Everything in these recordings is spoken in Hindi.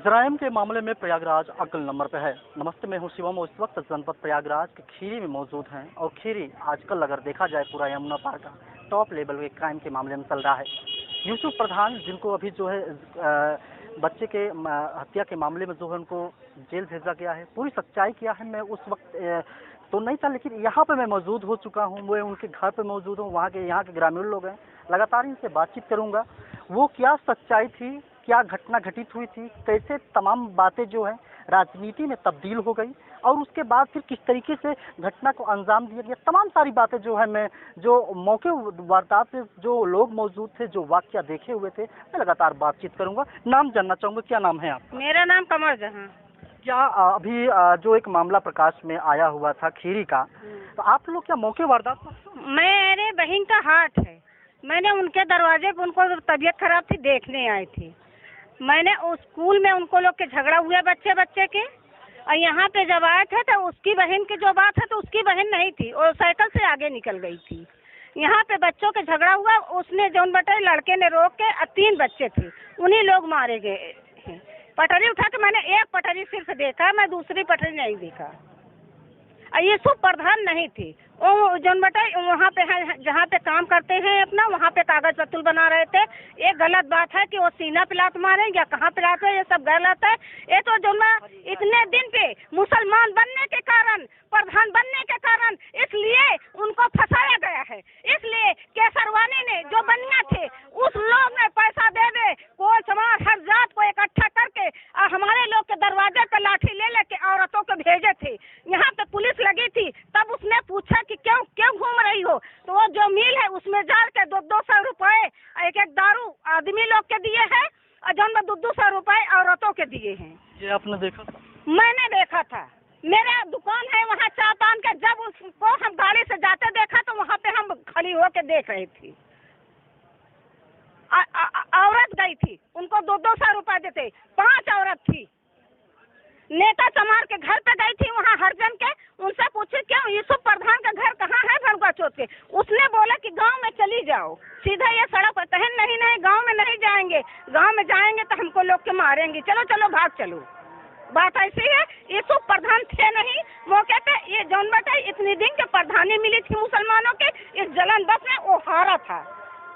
जराइम के मामले में प्रयागराज अव्वल नंबर पे है। नमस्ते, मैं हूं शिवम और इस वक्त जनपद प्रयागराज के खीरी में मौजूद हैं और खीरी आजकल अगर देखा जाए पूरा यमुना पार का टॉप लेवल के क्राइम के मामले में चल रहा है। यूसुफ प्रधान जिनको अभी जो है बच्चे के हत्या के मामले में जो है उनको जेल भेजा गया है। पूरी सच्चाई क्या है मैं उस वक्त तो नहीं था, लेकिन यहाँ पे मैं मौजूद हो चुका हूँ। मैं उनके घर पे मौजूद हूँ। यहाँ के ग्रामीण लोग हैं, लगातार इनसे बातचीत करूँगा। वो क्या सच्चाई थी, क्या घटना घटित हुई थी, कैसे तमाम बातें जो है राजनीति में तब्दील हो गई और उसके बाद फिर किस तरीके से घटना को अंजाम दिया गया, तमाम सारी बातें जो है मैं जो मौके वारदात से जो लोग मौजूद थे, जो वाकया देखे हुए थे, मैं लगातार बातचीत करूंगा। नाम जानना चाहूंगा, क्या नाम है आप? मेरा नाम कमर जहां। क्या अभी जो एक मामला प्रकाश में आया हुआ था खीरी का, तो आप लोग क्या मौके वारदात पर? मेरे बहन का हार्ट है, मैंने उनके दरवाजे पर, उनको तबीयत खराब थी, देखने आई थी। मैंने उस स्कूल में उनको लोग के झगड़ा हुआ बच्चे के, और यहाँ पे जब आए थे तो उसकी बहन की जो बात है तो उसकी बहन नहीं थी और साइकिल से आगे निकल गई थी। यहाँ पे बच्चों के झगड़ा हुआ, उसने जौन बटे लड़के ने रोक के 3 बच्चे थे, उन्हीं लोग मारे गए हैं। पटरी उठा के मैंने एक पटरी सिर्फ देखा, मैं दूसरी पटरी नहीं देखा। ये सब प्रधान नहीं थी, वो जौन बटे वहाँ पे है जहाँ पे काम करते हैं अपना, वहाँ पे कागज पत्तल बना रहे थे। ये गलत बात है कि वो सीना पे लात मारे या कहाँ पे लात है, ये सब गलत है। ये तो जो इतने दिन पे मुसलमान बनने के कारण, प्रधान बनने के कारण, इसलिए उनको फंसाया गया है। इसलिए केसरवानी ने जो बनिया थे उस लोग ने पैसा दे कोई समाज हर जात को इकट्ठा करके हमारे लोग के दरवाजे पे लाठी ले लेके औरतों को भेजे थे। यहाँ पे पुलिस लगी थी, तब उसने पूछा कि क्यों घूम रही हो, तो वो जो मिल है उसमें डाल के 200 रुपए एक दारू आदमी लोग के दिए हैं और जो में 200 रुपए औरतों के दिए हैं। ये आपने देखा था? मैंने देखा था। मेरा दुकान है वहाँ चाय पान के, जब उसको हम गाड़ी से जाते देखा तो वहाँ पे हम खड़ी होके देख रही थी। औरत गई थी, उनको 200 रुपए देते, 5 औरत थी। नेता चमार के घर पे गई थी वहाँ हरजन के, उनसे पूछे क्यों यूसुफ प्रधान का घर कहाँ है भड़ुआ चौथ के। उसने बोला कि गांव में चली जाओ, सीधा ये सड़क पर। तहन नहीं गांव में नहीं जाएंगे, गांव में जाएंगे तो हमको लोग के मारेंगे, चलो भाग चलो। बात ऐसी है, यूसुफ प्रधान थे नहीं मौके पे। ये जौन बटे इतनी दिन के प्रधानी मिली थी मुसलमानों के, इस जलन बस में वो हारा था।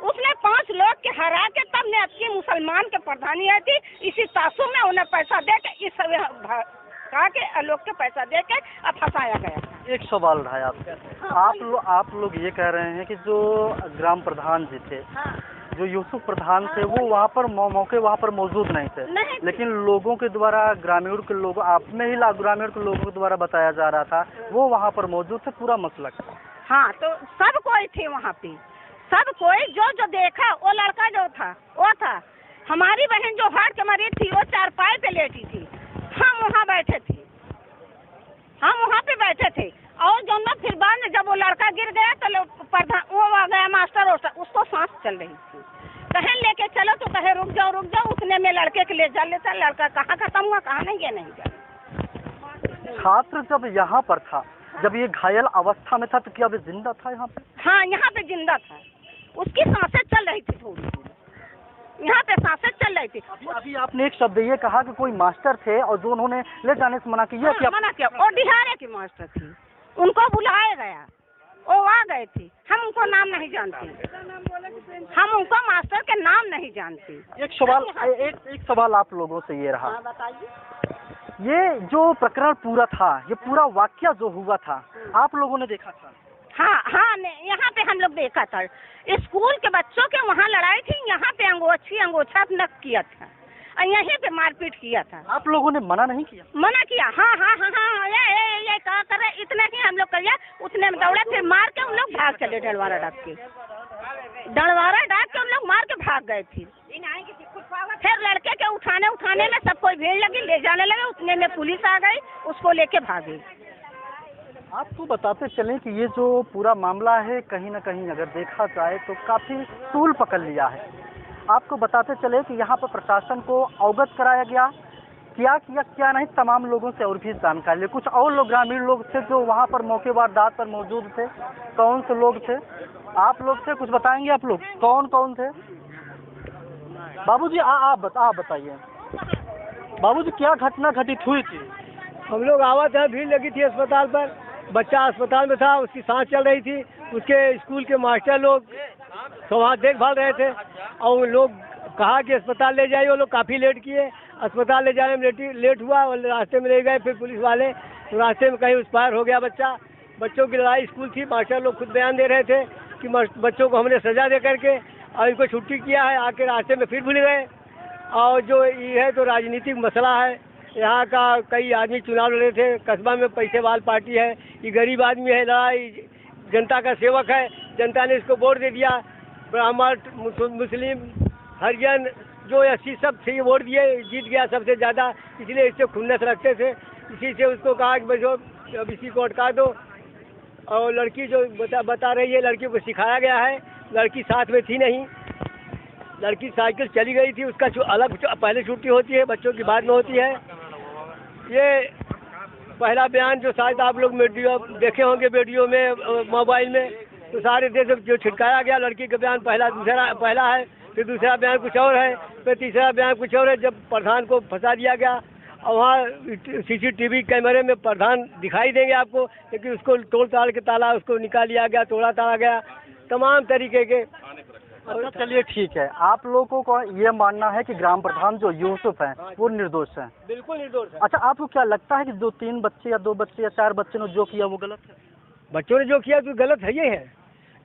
उसने 5 लोग के हरा के तब ने आपकी मुसलमान के प्रधानी आई थी। इसी तासु में उन्हें पैसा दे के इस कहा के लोग के पैसा दे के फंसाया गया। एक सवाल उठाया आपसे। आप लोग ये कह रहे हैं कि जो ग्राम प्रधान जी थे, जो यूसुफ प्रधान थे, वो वहाँ पर मौके वहाँ पर मौजूद नहीं थे, लेकिन लोगों के द्वारा, ग्रामीण के लोग, आप में ही ग्रामीण के लोगों के द्वारा बताया जा रहा था वो वहाँ पर मौजूद थे, पूरा मसला। हाँ, तो सब कोई थे वहाँ पे, सब कोई जो देखा। वो लड़का जो था वो था, हमारी बहन जो हार्ट के मरीज थी वो 4 पाए पे लेटी थी, हम वहाँ बैठे थे, और जो ना फिर बाद में जब वो लड़का गिर गया तो प्रधान वो आ गया मास्टर, उसको सांस चल रही थी। कहे लेके चलो तो कहे रुक जाओ, उतने में लड़के के ले जा लेता। लड़का कहाँ खत्म हुआ, कहाँ नहीं गया। छात्र जब यहाँ पर था, जब ये घायल अवस्था में था, तो क्या वे जिंदा था यहाँ पे? हाँ, यहाँ पे जिंदा था, उसकी सांसें चल रही थी, थोड़ी यहाँ पे सांसें चल रही थी। अभी आपने एक शब्द ये कहा कि कोई मास्टर थे और जो उन्होंने ले जाने से मना किया। मना किया, और बिहार की मास्टर थी, उनको बुलाया गया, वो आ गए थे। हम उनको नाम नहीं जानते, हम उनको मास्टर के नाम नहीं जानते। एक सवाल आप लोगों से ये रहा। बताइए। ये जो प्रकरण पूरा था, ये पूरा वाकया जो हुआ था, आप लोगों ने देखा था? हाँ, यहाँ पे हम लोग देखा था। स्कूल के बच्चों के वहाँ लड़ाई थी, यहाँ पे अंगोछा नक किया था और यहीं पे मारपीट किया था। आप लोगों ने मना नहीं किया? मना किया, हाँ, ये कहा कर रहे, इतने ही हम लोग किया, उतने में दौड़ा, फिर मार के उन लोग भाग चले। डलवारा डाक के उन लोग मार के भाग गए थे। फिर लड़के के उठाने में सब कोई भीड़ लगी, ले जाने लगे, उतने में पुलिस आ गई, उसको लेके भागे। आपको बताते चलें कि ये जो पूरा मामला है, कहीं ना कहीं अगर देखा जाए तो काफी तूल पकड़ लिया है। आपको बताते चले कि यहाँ पर प्रशासन को अवगत कराया गया, क्या किया क्या नहीं, तमाम लोगों से और भी जानकारी ले। कुछ और लोग, ग्रामीण लोग थे जो वहाँ पर मौके वारदात पर मौजूद थे। कौन से लोग थे? आप लोग थे, कुछ बताएंगे आप लोग? कौन थे? बाबूजी आप बताइए। बाबूजी क्या घटना घटित हुई थी? हम लोग आवत है, भीड़ लगी थी अस्पताल पर, बच्चा अस्पताल में था, उसकी सांस चल रही थी, उसके स्कूल के मास्टर लोग तो वहाँ देखभाल रहे थे और उन लोग कहा कि अस्पताल ले जाइए। वो लोग काफ़ी लेट किए, अस्पताल ले जाने में लेट हुआ और रास्ते में ले गए फिर पुलिस वाले, तो रास्ते में कहीं एक्सपायर हो गया बच्चा। बच्चों की लड़ाई स्कूल थी, मास्टर लोग खुद बयान दे रहे थे कि बच्चों को हमने सजा दे करके और इनको छुट्टी किया है, आके रास्ते में फिर भूल गए। और जो ये है तो राजनीतिक मसला है, यहाँ का कई आदमी चुनाव लड़े थे, कस्बा में पैसे वाल पार्टी है, ये गरीब आदमी है, लड़ाई जनता का सेवक है, जनता ने इसको वोट दे दिया। ब्राह्मण, मुस्लिम, हरिजन जो 80 सब थे वोट दिए, जीत गया सबसे ज़्यादा, इसलिए इससे खुन्नस रखते थे। इसी से उसको कहा कि भाई अब इसी को अटका दो। और लड़की जो बता रही है, लड़की को सिखाया गया है, लड़की साथ में थी नहीं, लड़की साइकिल चली गई थी, उसका अलग पहले छुट्टी होती है, बच्चों की बाद में होती है। ये पहला बयान जो शायद आप लोग वीडियो देखे होंगे, वीडियो में, मोबाइल में, तो सारे देश जो छिटकाया गया लड़की का बयान पहला है, फिर दूसरा बयान कुछ और है, फिर तीसरा बयान कुछ और है। जब प्रधान को फंसा दिया गया और वहाँ CCTV कैमरे में प्रधान दिखाई देंगे आपको, लेकिन उसको तोड़ ताड़ के ताला उसको निकाल लिया गया, तोड़ा ताड़ा गया, तमाम तरीके के। अच्छा चलिए ठीक है, आप लोगों को ये मानना है कि ग्राम प्रधान जो यूसुफ हैं वो निर्दोष हैं? बिल्कुल निर्दोष है। अच्छा आपको क्या लगता है कि जो 3 बच्चे या 2 बच्चे या 4 बच्चे ने जो किया वो गलत है? बच्चों ने जो किया तो गलत है, ये है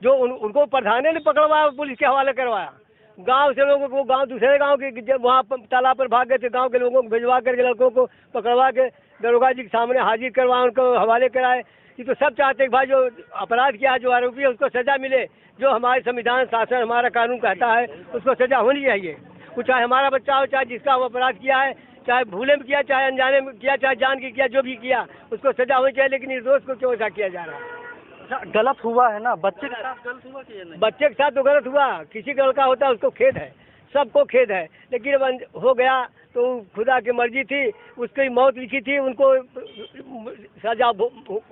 जो उनको प्रधान ने पकड़वाया, पुलिस के हवाले करवाया। गांव से लोगों को, गांव दूसरे गांव के जब वहाँ तालाब पर भाग गए थे, गांव के लोगों को भिजवा करके लड़कों को पकड़वा के दरोगा जी के सामने हाजिर करवाया, उनको हवाले कराए। ये तो सब चाहते हैं भाई जो अपराध किया, जो आरोपी है उसको सजा मिले, जो हमारे संविधान, शासन, हमारा कानून कहता है उसको सजा होनी चाहिए। वो चाहे हमारा बच्चा हो, चाहे जिसका वो अपराध किया है, चाहे भूले में किया, चाहे अनजाने में किया, चाहे जान के किया, जो भी किया उसको सजा होनी चाहिए। लेकिन निर्दोष को क्यों ऐसा किया जा रहा है? गलत हुआ है ना, बच्चे के साथ गलत हुआ कि नहीं? बच्चे के साथ तो गलत हुआ, किसी का लड़का होता है उसको खेद है, सबको खेद है, लेकिन अब हो गया तो खुदा की मर्जी थी, उसकी मौत लिखी थी, उनको सजा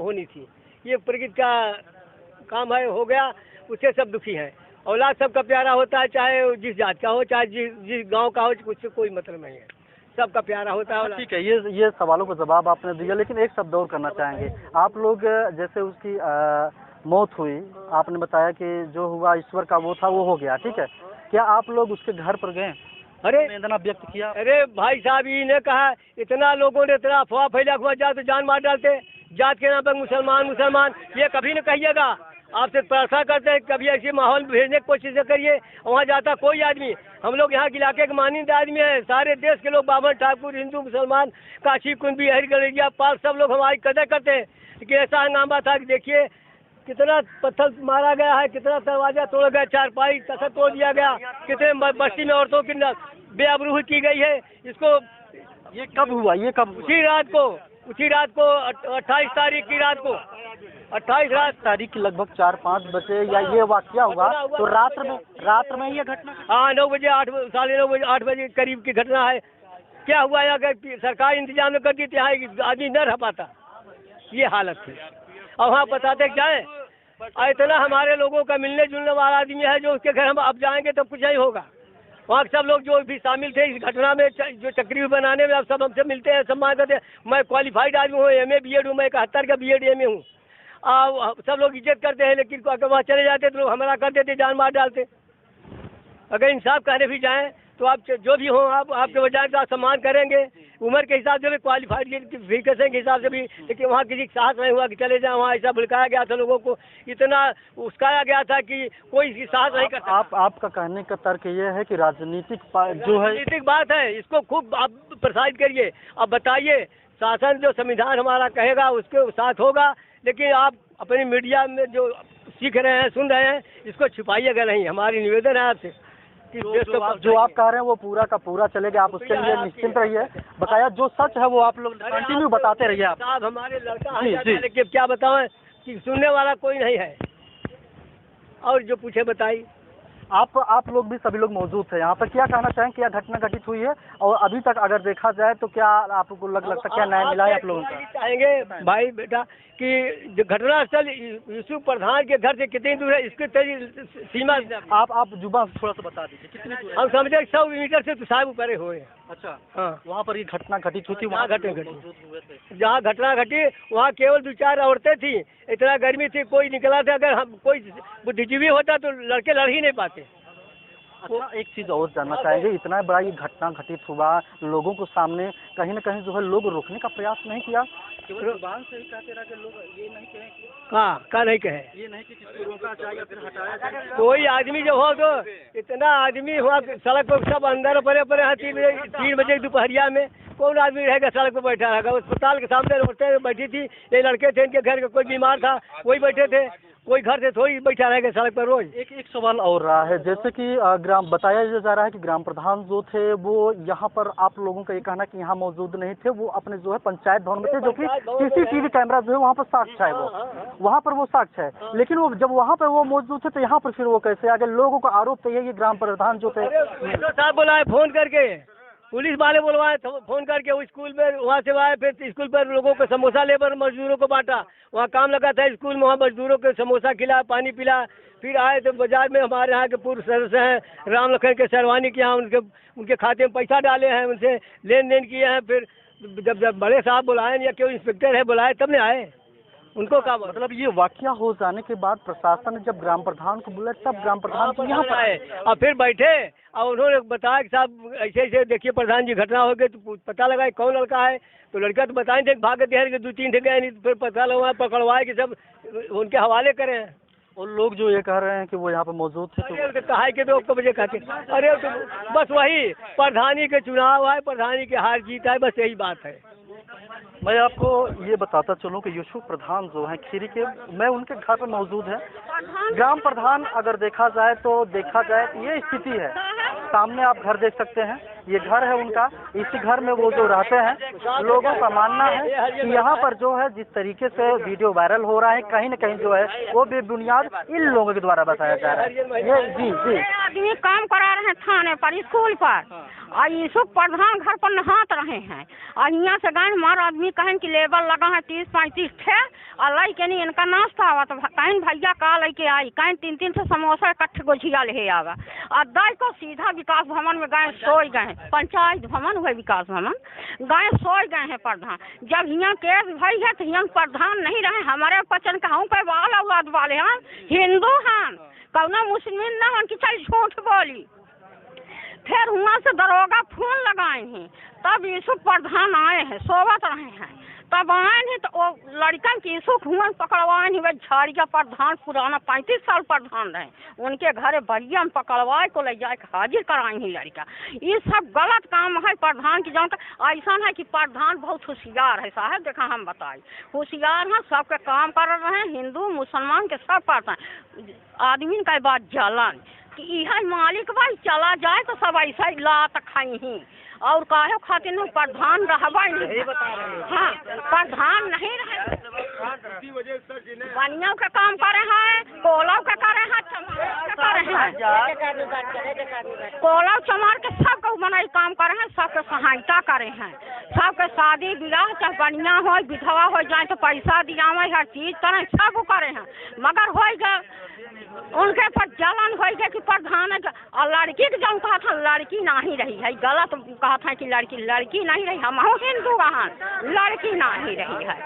होनी थी। ये प्रकृति का काम है, हो गया, उससे सब दुखी हैं। औलाद सबका प्यारा होता है, चाहे जिस जात का हो, चाहे जिस गांव का हो, उससे कोई मतलब नहीं है, सबका प्यारा होता है। ठीक है, ये सवालों का जवाब आपने दिया, लेकिन एक शब्द और करना चाहेंगे आप लोग। जैसे उसकी मौत हुई, आपने बताया कि जो हुआ ईश्वर का वो था वो हो गया, ठीक है, क्या आप लोग उसके घर पर गए? अरे वेदना व्यक्त किया? अरे भाई साहब, इन्हें कहा, इतना लोगों ने इतना अफवाह फैला हुआ, जा तो जान मार डालते, जात के नाम पर मुसलमान, ये कभी न कहिएगा। आपसे प्रार्थना करते हैं कभी ऐसी माहौल भेजने की कोशिश करिए। वहाँ जाता कोई आदमी, हम लोग यहाँ के इलाके के मानिंदा आदमी हैं, सारे देश के लोग, बाबर ठाकुर, हिंदू मुसलमान, काशी कुंभी, हरि गणेरिया, पाल, सब लोग हमारी कदर करते हैं। लेकिन ऐसा हंगामा था कि देखिए कितना पत्थर मारा गया है, कितना दरवाजा तोड़ा गया, चारपाई तखत तोड़ दिया गया, कितने बस्ती में औरतों की बेआबरूही की गई है। इसको ये कब हुआ? उसी रात को 28 तारीख की रात को, 28 तारीख की लगभग 4-5 बजे या ये वाकया हुआ, तो रात में ये घटना? हाँ, 9 बजे, 9:30 बजे, 8 बजे करीब की घटना है। क्या हुआ, अगर सरकार इंतजाम कर दी तो आदमी न रह पाता, ये हालत थी। और वहाँ बताते जाए, इतना हमारे लोगों का मिलने जुलने वाला आदमी है, जो उसके घर हम अब जाएंगे तो कुछ नहीं होगा। वहाँ सब लोग जो भी शामिल थे इस घटना में, जो चक्री बनाने में, अब सब हमसे मिलते हैं, सम्मान करते हैं। मैं क्वालिफाइड आदमी हूँ, MA BEd हूँ, मैं 71 का BEd MA हूँ। सब लोग इज्जत करते हैं, लेकिन अगर वहाँ चले जाते तो लोग हमला कर देते, जान मार डालते। अगर इंसाफ करने भी जाएं तो आप जो भी हो, आपके वजह का सम्मान करेंगे, उम्र के हिसाब से भी, क्वालिफाइड के हिसाब से भी। लेकिन वहाँ किसी का साहस नहीं हुआ कि चले जाएं, वहाँ ऐसा भड़काया गया था, लोगों को इतना उस्काया गया था कि कोई इसकी साहस नहीं करता। आपका कहने का तर्क ये है कि राजनीतिक जो है, राजनीतिक बात है, इसको खूब आप प्रसारित करिए, अब बताइए, शासन जो संविधान हमारा कहेगा उसके साथ होगा। लेकिन आप अपनी मीडिया में जो सीख रहे हैं, सुन रहे हैं, इसको छिपाइएगा नहीं, हमारी निवेदन है आपसे। जो आप कह रहे हैं वो पूरा का पूरा चलेगा, आप उसके लिए निश्चिंत रहिए। बताया जो सच है वो आप लोग कंटिन्यू बताते रहिए। आप साहब, हमारे लड़का लेकिन क्या बताएं कि सुनने वाला कोई नहीं है, और जो पूछे बताई। आप लोग भी सभी लोग मौजूद थे यहाँ पर, क्या कहना चाहें, क्या घटना घटित हुई है और अभी तक अगर देखा जाए तो क्या आपको लगता है क्या न्याय मिला है आप लोगों को? चाहेंगे भाई बेटा कि जो घटनास्थल यूसुफ प्रधान के घर से कितनी दूर है, इसके सीमा आप जुबान से थोड़ा सा बता दीजिए कितनी दूर है? हम समझे 100 मीटर से तो साहब ऊपर हुए। अच्छा, हाँ, वहाँ पर ये घटना घटित हुई थी, वहाँ वहाँ घटना घटी घटी। हुए थे। जहाँ घटना घटी वहाँ केवल 2-4 औरतें थी, इतना गर्मी थी, कोई निकला था। अगर हम कोई बुद्धिजीवी होता तो लड़के लड़ ही नहीं पाते। अच्छा, एक चीज़ और जानना चाहेंगे, इतना बड़ा ये घटना घटित हुआ, लोगों को सामने कहीं न कहीं जो है लोग रोकने का प्रयास नहीं किया, केवल जुबान से ही कहते रहा कि लोग ये नहीं कहें कि का नहीं कहे, ये नहीं कि किसी को रोका जाए या फिर हटाया जाए। कोई आदमी जो हो तो इतना आदमी हुआ सड़क पर सब अंदर पड़े पड़े हैं। 3 बजे दोपहरिया में कौन आदमी रहेगा सड़क पर बैठा रहेगा? अस्पताल के सामने औरतें बैठी थी, ये लड़के थे, इनके घर का कोई बीमार था वही बैठे थे, कोई घर से थोड़ी बैठा रहेगा सड़क पर रोज। एक सवाल और रहा है, जैसे कि ग्राम बताया जा रहा है कि ग्राम प्रधान जो थे वो यहाँ पर, आप लोगों का ये कहना कि यहाँ मौजूद नहीं थे, वो अपने जो है पंचायत भवन में थे, जो कि CCTV कैमरा जो है वहाँ पर साक्ष्य है, वो वहाँ पर वो साक्ष्य है। लेकिन वो जब वहाँ पर वो मौजूद थे तो यहाँ पर फिर वो कैसे आ गए? लोगों का आरोप तो ये ग्राम प्रधान जो थे साहब बुलाए फोन करके, पुलिस वाले बुलवाए फोन करके, वो स्कूल में वहाँ से आए, फिर स्कूल पर लोगों को समोसा लेबर मजदूरों को बांटा, वहाँ काम लगा था स्कूल में, वहाँ मजदूरों को समोसा खिला, पानी पिला। फिर आए तो बाजार में हमारे यहाँ के पूर्व सदस्य हैं राम लखन के सरवानी के यहाँ, उनके खाते में पैसा डाले हैं, उनसे लेन देन किए हैं। फिर जब बड़े साहब बुलाए या क्यों इंस्पेक्टर है बुलाए तब नहीं आए, उनको क्या मतलब ये वाकया हो जाने के बाद प्रशासन ने जब ग्राम प्रधान को बुलाया तब ग्राम प्रधान को यहाँ पर आए और फिर बैठे और उन्होंने बताया कि साहब ऐसे ऐसे देखिए प्रधान जी घटना हो गई, तो पता लगा कौन लड़का है, तो लड़का तो बताए थे भाग गए कि 2-3 गए, नहीं फिर पता लगा पकड़वाए कि सब उनके हवाले करें। और लोग जो ये कह रहे हैं कि वो यहाँ पर मौजूद थे तो कहा के 2 बजे कहते, अरे तो बस वही प्रधानी के चुनाव है, प्रधानी के हार जीत है, बस यही बात है। मैं आपको ये बताता चलूं कि यूसुफ प्रधान जो हैं खीरी के, मैं उनके घर पर मौजूद है। ग्राम प्रधान अगर देखा जाए तो ये स्थिति है, सामने आप घर देख सकते हैं, ये घर है उनका, इसी घर में वो जो रहते हैं। लोगों का मानना है कि यहाँ पर जो है जिस तरीके से वीडियो वायरल हो रहा है, कहीं न कहीं जो है वो बेबुनियाद इन लोगों के द्वारा बताया जा रहा है। ये जी आदमी काम करा रहे हैं थाने पर, स्कूल पर, और यूसुफ प्रधान घर पर नहात रहे हैं, और यहाँ से गए हमारा आदमी कहें कि लेबर लगा है 30-35 थे, और लाई के नहीं इनका नाश्ता आवा, तो कहीं भैया का लेके आई, कहीं 3-3 से समोसा इकट्ठे गोझिया ले आवा, और दाई को सीधा विकास भवन में गए, सोए गए, पंचायत भवन हुए विकास भवन गए, सोए गए हैं प्रधान। जब यहाँ केस भाई है तो यहाँ प्रधान नहीं रहे, हमारे पचन कहूँ के बाल औलाद वाले हैं, हिंदू हैं, कौना मुस्लिम न हन कि चल झूठ बोली। फिर वहाँ से दरोगा फोन लगाए हैं, तब यूसुफ प्रधान आए हैं, सोवत रहे हैं, तब आए हैं तो वो लड़कन की यूसुफ हुआ पकड़वाए हैं, वह झाड़िया प्रधान पुराना 35 साल प्रधान रहे, उनके घरे बरिया में पकड़वाए को ले जाए हाजिर कराए हैं लड़का। ये सब गलत काम है प्रधान की, जौन ऐसा है कि प्रधान बहुत होशियार है साहब, देखा हम बताए होशियार है, सबके काम कर रहे हैं, हिंदू मुसलमान के सब प्रधान। आदमी का बात जलन कि यह मालिक भाई चला जाए तो सब ऐसा ही लात खाई ही, और काहे खातिर नहीं प्रधान रहबा नहीं, हाँ प्रधान नहीं रहे, बनियों का काम करे हैं, कोलव का करे हैं, चमार का करे हैं, कोलव चमार के सबको मनाई काम करे हैं, सबके सहायता करे हैं, सबके शादी ब्याह चाहे बनिया हो विधवा हो जाए तो पैसा दियावे, हर चीज करें, सब करे हैं, मगर हो गए उनके पर जलन हो गया कि प्रधान, और लड़की के जब कहा था लड़की नहीं रही है, गलत कहा था कि लड़की नहीं रही, हम हिंदू कहा लड़की नहीं रही है,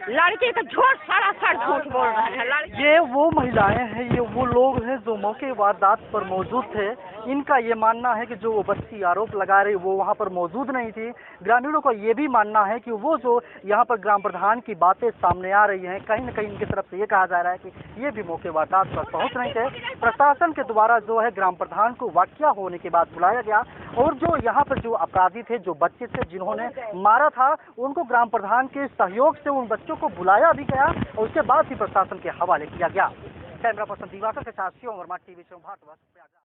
लड़की का झूठ सरासर झूठ बोल रहे हैं। ये वो महिलाएं हैं, ये वो लोग हैं जो मौके वारदात पर मौजूद थे। इनका ये मानना है कि जो वो बच्ची आरोप लगा रही वो वहाँ पर मौजूद नहीं थी। ग्रामीणों का ये भी मानना है कि वो जो यहाँ पर ग्राम प्रधान की बातें सामने आ रही हैं, कहीं न कहीं इनकी तरफ से ये कहा जा रहा है कि ये भी मौके वारदात पर पहुँच नहीं थे। प्रशासन के द्वारा जो है ग्राम प्रधान को वाकया होने के बाद बुलाया गया, और जो यहाँ पर जो अपराधी थे, जो बच्चे थे जिन्होंने मारा था, उनको ग्राम प्रधान के सहयोग से उन बच्चों को बुलाया भी गया और उसके बाद ही प्रशासन के हवाले किया गया। कैमरा पर्सन दिवाकर के साथ शिवम वर्मा, टीवी चौभाट।